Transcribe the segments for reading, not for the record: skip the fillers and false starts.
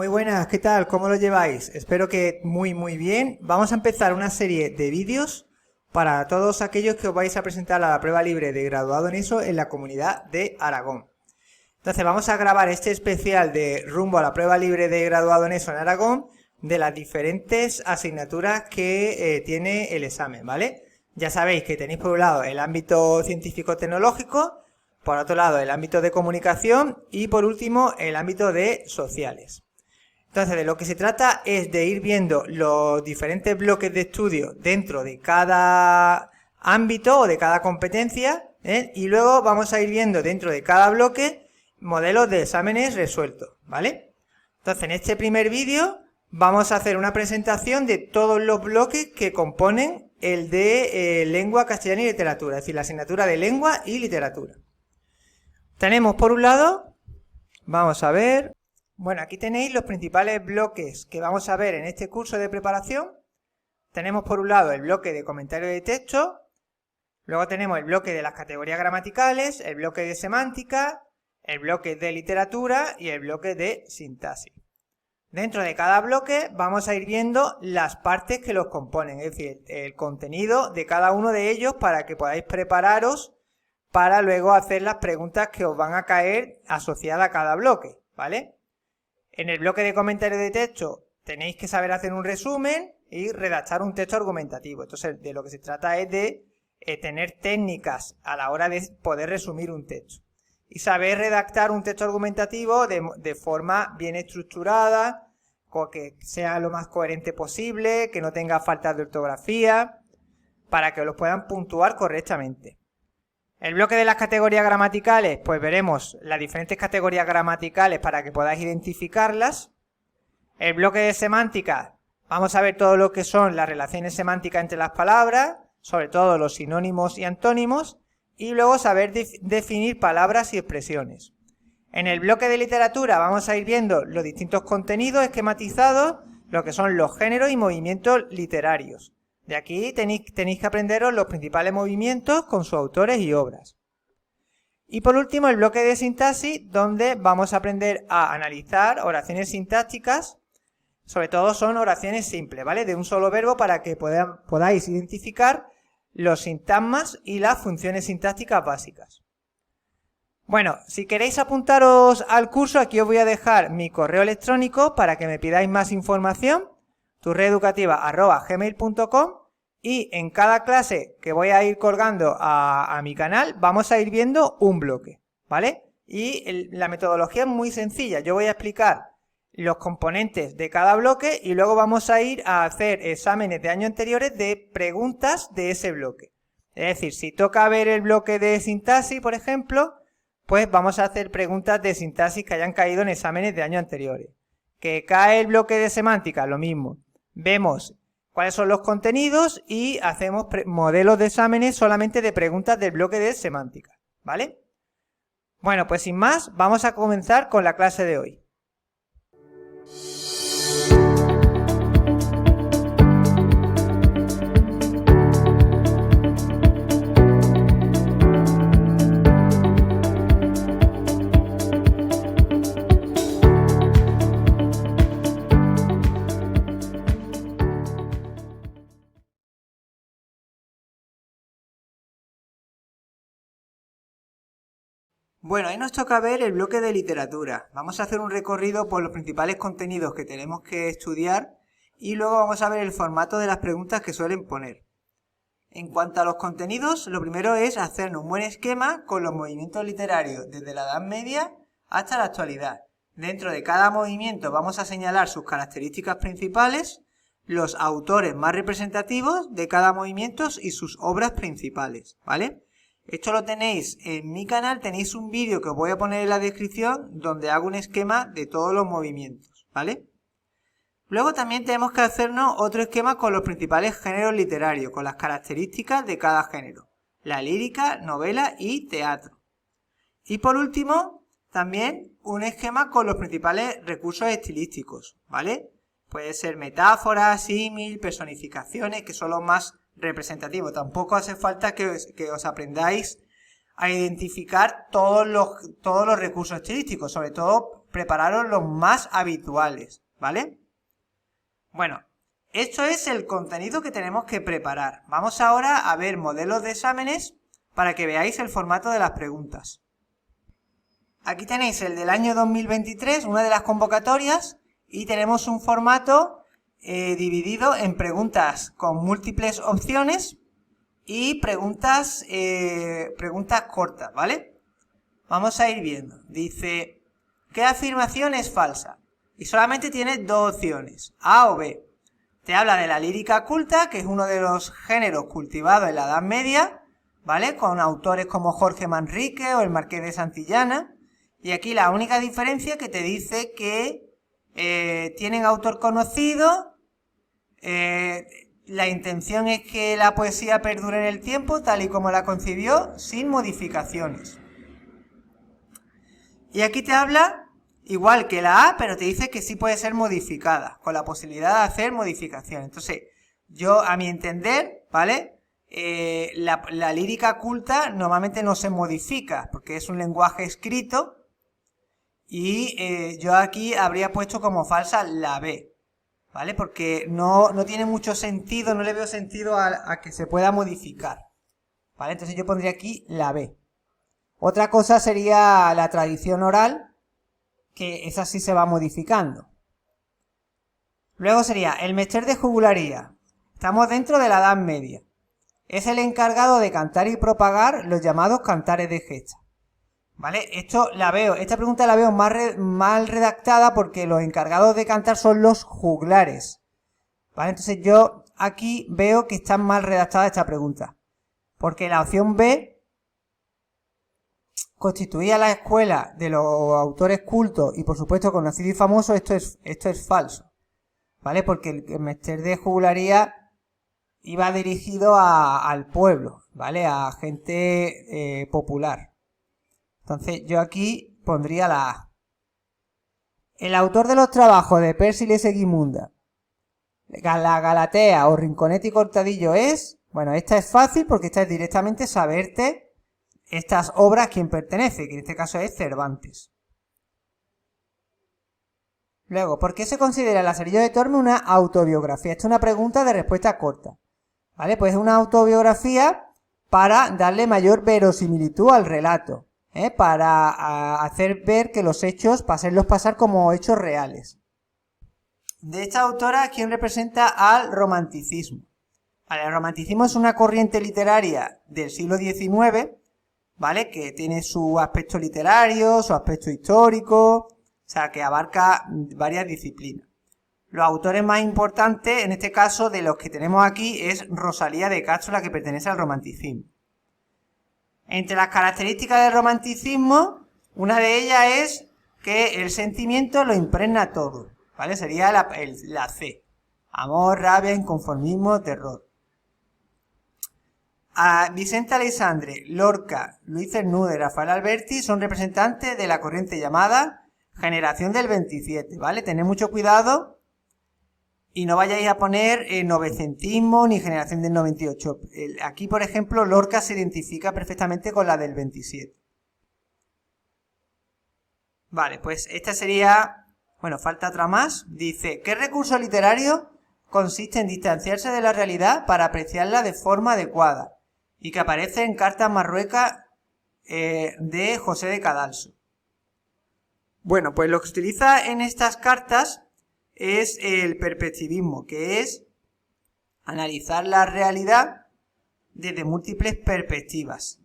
Muy buenas, ¿qué tal? ¿Cómo lo lleváis? Espero que muy bien. Vamos a empezar una serie de vídeos para todos aquellos que os vais a presentar a la prueba libre de graduado en ESO en la Comunidad de Aragón. Entonces vamos a grabar este especial de rumbo a la prueba libre de graduado en ESO en Aragón de las diferentes asignaturas que tiene el examen, ¿vale? Ya sabéis que tenéis por un lado el ámbito científico-tecnológico, por otro lado el ámbito de comunicación y por último el ámbito de sociales. Entonces, de lo que se trata es de ir viendo los diferentes bloques de estudio dentro de cada ámbito o de cada competencia, y luego vamos a ir viendo dentro de cada bloque modelos de exámenes resueltos, ¿vale? Entonces, en este primer vídeo vamos a hacer una presentación de todos los bloques que componen el de lengua, castellano y literatura, es decir, la asignatura de lengua y literatura. Tenemos por un lado, vamos a ver... Bueno, aquí tenéis los principales bloques que vamos a ver en este curso de preparación. Tenemos por un lado el bloque de comentario de texto, luego tenemos el bloque de las categorías gramaticales, el bloque de semántica, el bloque de literatura y el bloque de sintaxis. Dentro de cada bloque vamos a ir viendo las partes que los componen, es decir, el contenido de cada uno de ellos para que podáis prepararos para luego hacer las preguntas que os van a caer asociadas a cada bloque, ¿vale? En el bloque de comentario de texto tenéis que saber hacer un resumen y redactar un texto argumentativo. Entonces, de lo que se trata es de tener técnicas a la hora de poder resumir un texto. Y saber redactar un texto argumentativo de forma bien estructurada, que sea lo más coherente posible, que no tenga faltas de ortografía, para que los puedan puntuar correctamente. El bloque de las categorías gramaticales, pues veremos las diferentes categorías gramaticales para que podáis identificarlas. El bloque de semántica, vamos a ver todo lo que son las relaciones semánticas entre las palabras, sobre todo los sinónimos y antónimos, y luego saber definir palabras y expresiones. En el bloque de literatura vamos a ir viendo los distintos contenidos esquematizados, lo que son los géneros y movimientos literarios. De aquí tenéis que aprenderos los principales movimientos con sus autores y obras. Y por último el bloque de sintaxis, donde vamos a aprender a analizar oraciones sintácticas, sobre todo son oraciones simples, ¿vale? De un solo verbo para que podáis identificar los sintagmas y las funciones sintácticas básicas. Bueno, si queréis apuntaros al curso, aquí os voy a dejar mi correo electrónico para que me pidáis más información, turreeducativa@gmail.com. Y en cada clase que voy a ir colgando a mi canal, vamos a ir viendo un bloque, ¿vale? Y la metodología es muy sencilla. Yo voy a explicar los componentes de cada bloque y luego vamos a ir a hacer exámenes de años anteriores de preguntas de ese bloque. Es decir, si toca ver el bloque de sintaxis, por ejemplo, pues vamos a hacer preguntas de sintaxis que hayan caído en exámenes de años anteriores. Que cae el bloque de semántica, lo mismo. Vemos cuáles son los contenidos y hacemos modelos de exámenes solamente de preguntas del bloque de semántica, ¿vale? Bueno, pues sin más, vamos a comenzar con la clase de hoy. Bueno, ahí nos toca ver el bloque de literatura. Vamos a hacer un recorrido por los principales contenidos que tenemos que estudiar y luego vamos a ver el formato de las preguntas que suelen poner. En cuanto a los contenidos, lo primero es hacernos un buen esquema con los movimientos literarios desde la Edad Media hasta la actualidad. Dentro de cada movimiento vamos a señalar sus características principales, los autores más representativos de cada movimiento y sus obras principales, ¿vale? Esto lo tenéis en mi canal, tenéis un vídeo que os voy a poner en la descripción donde hago un esquema de todos los movimientos, ¿vale? Luego también tenemos que hacernos otro esquema con los principales géneros literarios, con las características de cada género, la lírica, novela y teatro. Y por último, también un esquema con los principales recursos estilísticos, ¿vale? Puede ser metáforas, símil, personificaciones, que son los más representativo. Tampoco hace falta que os aprendáis a identificar todos los recursos estilísticos, sobre todo prepararos los más habituales, ¿vale? Bueno, esto es el contenido que tenemos que preparar. Vamos ahora a ver modelos de exámenes para que veáis el formato de las preguntas. Aquí tenéis el del año 2023, una de las convocatorias, y tenemos un formato dividido en preguntas con múltiples opciones y preguntas cortas, ¿vale? Vamos a ir viendo. Dice, ¿qué afirmación es falsa? Y solamente tiene dos opciones, A o B. Te habla de la lírica culta, que es uno de los géneros cultivados en la Edad Media, ¿vale? Con autores como Jorge Manrique o el Marqués de Santillana. Y aquí la única diferencia que te dice que tienen autor conocido, la intención es que la poesía perdure en el tiempo, tal y como la concibió, sin modificaciones. Y aquí te habla, igual que la A, pero te dice que sí puede ser modificada, con la posibilidad de hacer modificaciones. Entonces, yo, a mi entender, ¿vale? La lírica culta normalmente no se modifica, porque es un lenguaje escrito, y yo aquí habría puesto como falsa la B, ¿vale? Porque no tiene mucho sentido, no le veo sentido a que se pueda modificar, ¿vale? Entonces yo pondría aquí la B. Otra cosa sería la tradición oral, que esa sí se va modificando. Luego sería el mester de jugularía. Estamos dentro de la Edad Media. Es el encargado de cantar y propagar los llamados cantares de gesta. ¿Vale? Esta pregunta la veo mal redactada porque los encargados de cantar son los juglares. ¿Vale? Entonces yo aquí veo que está mal redactada esta pregunta. Porque la opción B constituía la escuela de los autores cultos y por supuesto conocidos y famosos, esto es falso. ¿Vale? Porque el mester de juglaría iba dirigido al pueblo, ¿vale? A gente popular. Entonces yo aquí pondría la A. El autor de los trabajos de Pérsiles y Segismunda, la Galatea o Rinconete y Cortadillo es... Bueno, esta es fácil porque esta es directamente saberte estas obras a quién pertenece, que en este caso es Cervantes. Luego, ¿por qué se considera el Lazarillo de Tormes una autobiografía? Esta es una pregunta de respuesta corta. ¿Vale? Pues es una autobiografía para darle mayor verosimilitud al relato. Para hacer ver que los hechos, para hacerlos pasar como hechos reales. De esta autora, ¿quién representa al romanticismo? Vale, el romanticismo es una corriente literaria del siglo XIX, ¿vale? Que tiene su aspecto literario, su aspecto histórico, o sea, que abarca varias disciplinas. Los autores más importantes, en este caso, de los que tenemos aquí, es Rosalía de Castro, la que pertenece al romanticismo. Entre las características del romanticismo, una de ellas es que el sentimiento lo impregna todo, ¿vale? Sería la C. Amor, rabia, inconformismo, terror. A Vicente Aleixandre, Lorca, Luis Cernuda y Rafael Alberti son representantes de la corriente llamada Generación del 27, ¿vale? Tened mucho cuidado y no vayáis a poner novecentismo ni generación del 98. Aquí, por ejemplo, Lorca se identifica perfectamente con la del 27. Vale, pues esta sería... Bueno, falta otra más. Dice, ¿qué recurso literario consiste en distanciarse de la realidad para apreciarla de forma adecuada? Y que aparece en Cartas Marruecas de José de Cadalso. Bueno, pues lo que se utiliza en estas cartas es el perspectivismo, que es analizar la realidad desde múltiples perspectivas.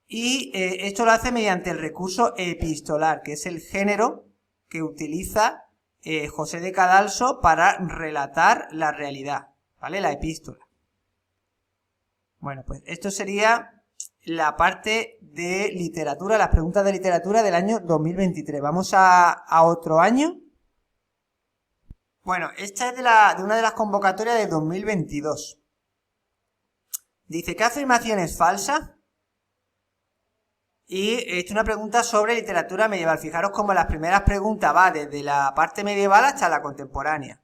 Y esto lo hace mediante el recurso epistolar, que es el género que utiliza José de Cadalso para relatar la realidad, ¿vale? La epístola. Bueno, pues esto sería la parte de literatura, las preguntas de literatura del año 2023. Vamos a otro año. Bueno, esta es de una de las convocatorias de 2022. Dice, ¿qué afirmación es falsa? Y es una pregunta sobre literatura medieval. Fijaros cómo las primeras preguntas va desde la parte medieval hasta la contemporánea.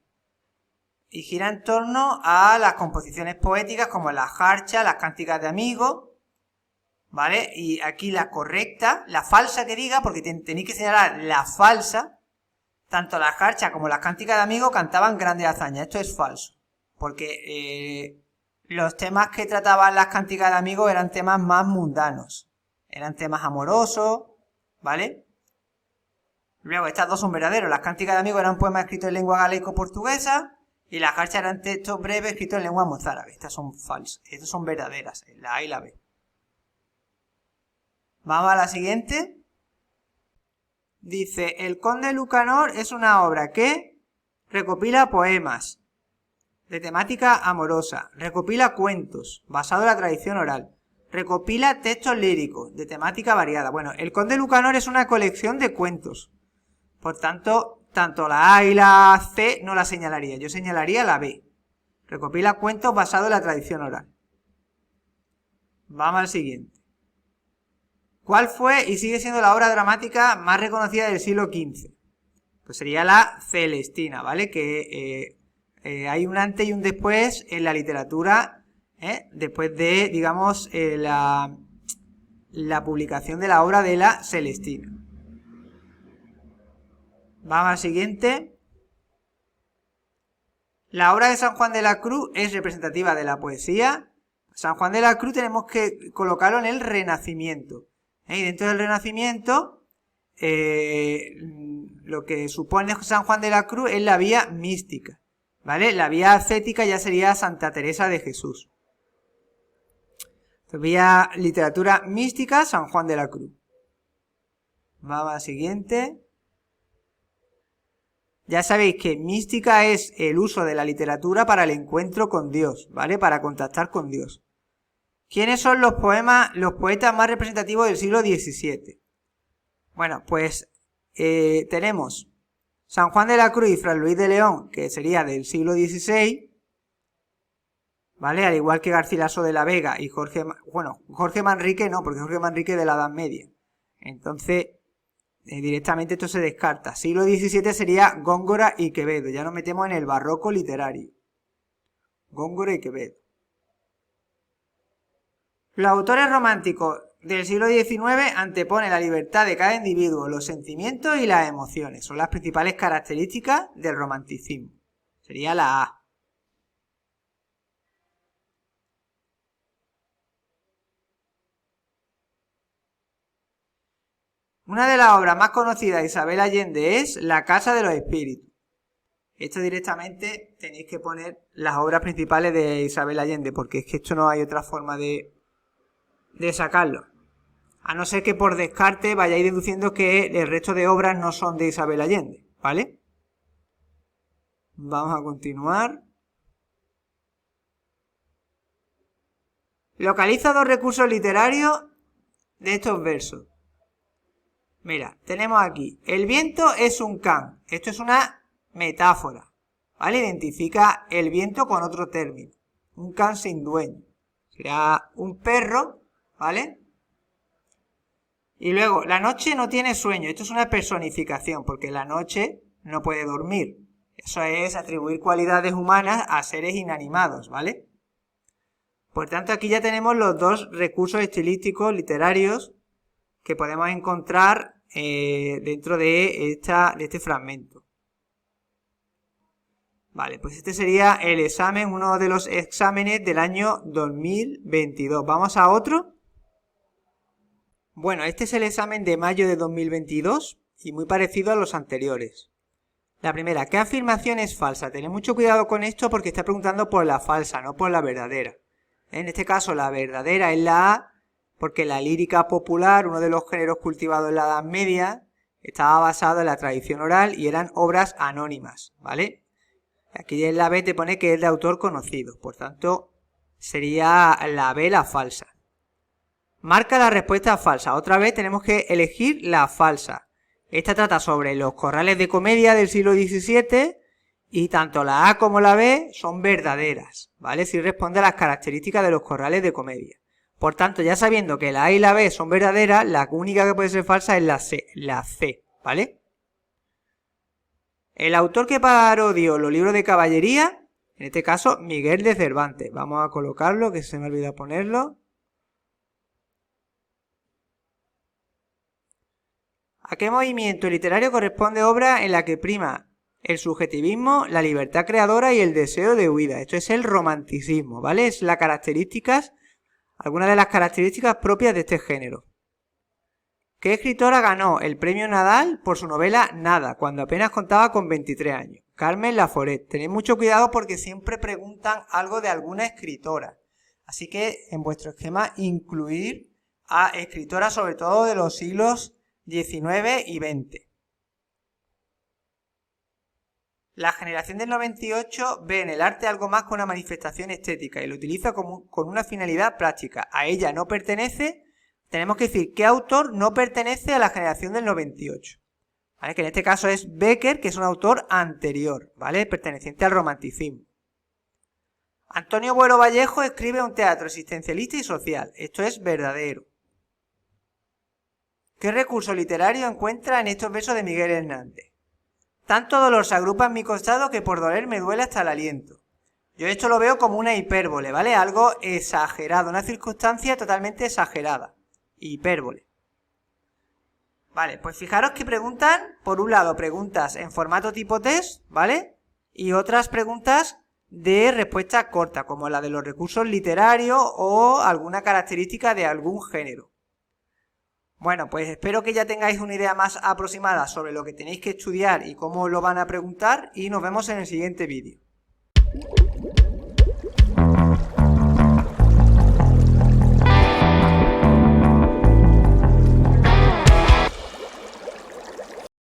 Y gira en torno a las composiciones poéticas como las jarchas, las cánticas de amigos, ¿vale? Y aquí la correcta, la falsa que diga, porque tenéis que señalar la falsa, tanto la Jarcha como las Cánticas de Amigos cantaban grandes hazañas. Esto es falso, porque los temas que trataban las Cánticas de Amigos eran temas más mundanos, eran temas amorosos, ¿vale? Luego, estas dos son verdaderos. Las Cánticas de Amigos eran poemas escritos en lengua galaico-portuguesa y las Jarchas eran textos breves escritos en lengua mozárabe. Estas son falsas, estas son verdaderas, la A y la B. Vamos a la siguiente. Dice, El Conde Lucanor es una obra que recopila poemas de temática amorosa, recopila cuentos basados en la tradición oral, recopila textos líricos de temática variada. Bueno, El Conde Lucanor es una colección de cuentos. Por tanto, tanto la A y la C no la señalaría. Yo señalaría la B. Recopila cuentos basados en la tradición oral. Vamos al siguiente. ¿Cuál fue y sigue siendo la obra dramática más reconocida del siglo XV? Pues sería la Celestina, ¿vale? Que hay un antes y un después en la literatura, después de, digamos, la publicación de la obra de la Celestina. Vamos al siguiente. La obra de San Juan de la Cruz es representativa de la poesía. San Juan de la Cruz tenemos que colocarlo en el Renacimiento. Y dentro del Renacimiento, lo que supone San Juan de la Cruz es la vía mística, ¿vale? La vía ascética ya sería Santa Teresa de Jesús. Vía literatura mística, San Juan de la Cruz. Vamos al siguiente. Ya sabéis que mística es el uso de la literatura para el encuentro con Dios, ¿vale? Para contactar con Dios. ¿Quiénes son los poetas más representativos del siglo XVII? Bueno, pues tenemos San Juan de la Cruz y Fray Luis de León, que sería del siglo XVI, ¿vale? Al igual que Garcilaso de la Vega y Jorge Manrique no, porque Jorge Manrique es de la Edad Media. Entonces, directamente esto se descarta. Siglo XVII sería Góngora y Quevedo. Ya nos metemos en el barroco literario. Góngora y Quevedo. Los autores románticos del siglo XIX anteponen la libertad de cada individuo, los sentimientos y las emociones. Son las principales características del romanticismo. Sería la A. Una de las obras más conocidas de Isabel Allende es La Casa de los Espíritus. Esto directamente tenéis que poner las obras principales de Isabel Allende, porque es que esto no hay otra forma de sacarlo. A no ser que por descarte vayáis deduciendo que el resto de obras no son de Isabel Allende, ¿vale? Vamos a continuar. Localiza dos recursos literarios de estos versos. Mira, tenemos aquí, el viento es un can. Esto es una metáfora, ¿vale? Identifica el viento con otro término. Un can sin dueño. Será un perro, ¿vale? Y luego, la noche no tiene sueño. Esto es una personificación, porque la noche no puede dormir. Eso es atribuir cualidades humanas a seres inanimados, ¿vale? Por tanto, aquí ya tenemos los dos recursos estilísticos literarios que podemos encontrar dentro de este fragmento. Vale, pues este sería el examen, uno de los exámenes del año 2022. ¿Vamos a otro? Bueno, este es el examen de mayo de 2022 y muy parecido a los anteriores. La primera, ¿qué afirmación es falsa? Tened mucho cuidado con esto porque está preguntando por la falsa, no por la verdadera. En este caso, la verdadera es la A, porque la lírica popular, uno de los géneros cultivados en la Edad Media, estaba basado en la tradición oral y eran obras anónimas, ¿vale? Aquí en la B te pone que es de autor conocido, por tanto, sería la B la falsa. Marca la respuesta falsa. Otra vez tenemos que elegir la falsa. Esta trata sobre los corrales de comedia del siglo XVII y tanto la A como la B son verdaderas, ¿vale? Si responde a las características de los corrales de comedia. Por tanto, ya sabiendo que la A y la B son verdaderas, la única que puede ser falsa es la C, ¿vale? El autor que parodió los libros de caballería, en este caso, Miguel de Cervantes. Vamos a colocarlo, que se me olvidó ponerlo. ¿A qué movimiento literario corresponde obra en la que prima el subjetivismo, la libertad creadora y el deseo de huida? Esto es el romanticismo, ¿vale? Es la características, algunas de las características propias de este género. ¿Qué escritora ganó el premio Nadal por su novela Nada, cuando apenas contaba con 23 años? Carmen Laforet. Tened mucho cuidado porque siempre preguntan algo de alguna escritora. Así que en vuestro esquema incluir a escritoras sobre todo de los siglos XIX y XX. La generación del 98 ve en el arte algo más que una manifestación estética y lo utiliza con una finalidad práctica. A ella no pertenece. Tenemos que decir qué autor no pertenece a la generación del 98. ¿Vale? Que en este caso es Becker, que es un autor anterior, ¿vale? Perteneciente al romanticismo. Antonio Buero Vallejo escribe un teatro existencialista y social. Esto es verdadero. ¿Qué recurso literario encuentra en estos versos de Miguel Hernández? Tanto dolor se agrupa en mi costado que por doler me duele hasta el aliento. Yo esto lo veo como una hipérbole, ¿vale? Algo exagerado, una circunstancia totalmente exagerada. Hipérbole. Vale, pues fijaros que preguntan, por un lado, preguntas en formato tipo test, ¿vale? Y otras preguntas de respuesta corta, como la de los recursos literarios o alguna característica de algún género. Bueno, pues espero que ya tengáis una idea más aproximada sobre lo que tenéis que estudiar y cómo lo van a preguntar y nos vemos en el siguiente vídeo.